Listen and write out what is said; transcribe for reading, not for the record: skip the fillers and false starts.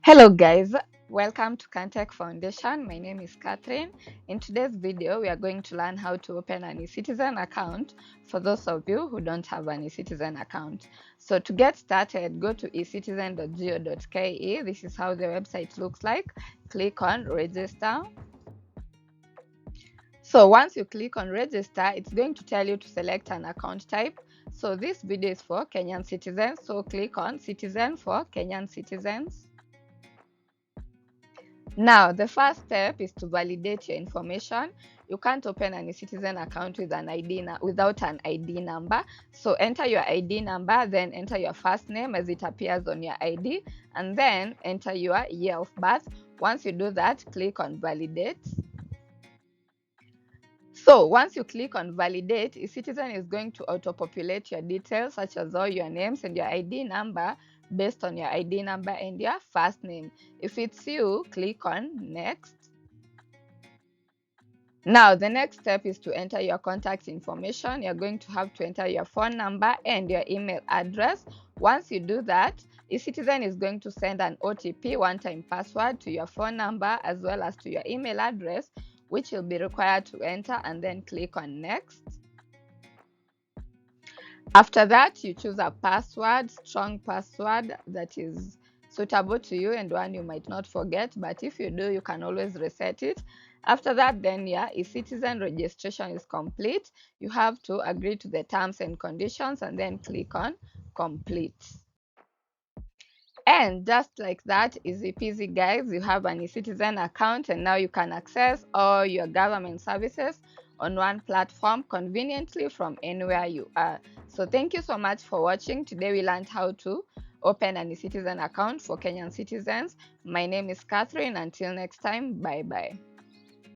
Hello guys, welcome to Caan Tech Foundation. My name is Catherine. In today's video, we are going to learn how to open an eCitizen account for those of you who don't have an eCitizen account. So to get started, go to ecitizen.go.ke. This is how the website looks like. Click on register. So once you click on register, it's going to tell you to select an account type. So this video is for Kenyan citizens. So click on citizen for Kenyan citizens. Now, the first step is to validate your information. You can't open an eCitizen account with an without an ID number. So enter your ID number, then enter your first name as it appears on your ID, and then enter your year of birth. Once you do that, click on validate. So once you click on validate, eCitizen is going to auto-populate your details such as all your names and your ID number based on your ID number and your first name. If it's you, click on next. Now the next step is to enter your contact information. You're going to have to enter your phone number and your email address. Once you do that, eCitizen is going to send an OTP, one-time password, to your phone number as well as to your email address, which you'll be required to enter, and then click on next. After that, you choose a password, strong password that is suitable to you and one you might not forget, but if you do, you can always reset it. After that, then eCitizen registration is complete. You have to agree to the terms and conditions and then click on complete. And just like that, easy peasy guys, you have an eCitizen account and now you can access all your government services on one platform conveniently from anywhere you are. So thank you so much for watching. Today we learned how to open an eCitizen account for Kenyan citizens. My name is Catherine. Until next time, bye bye.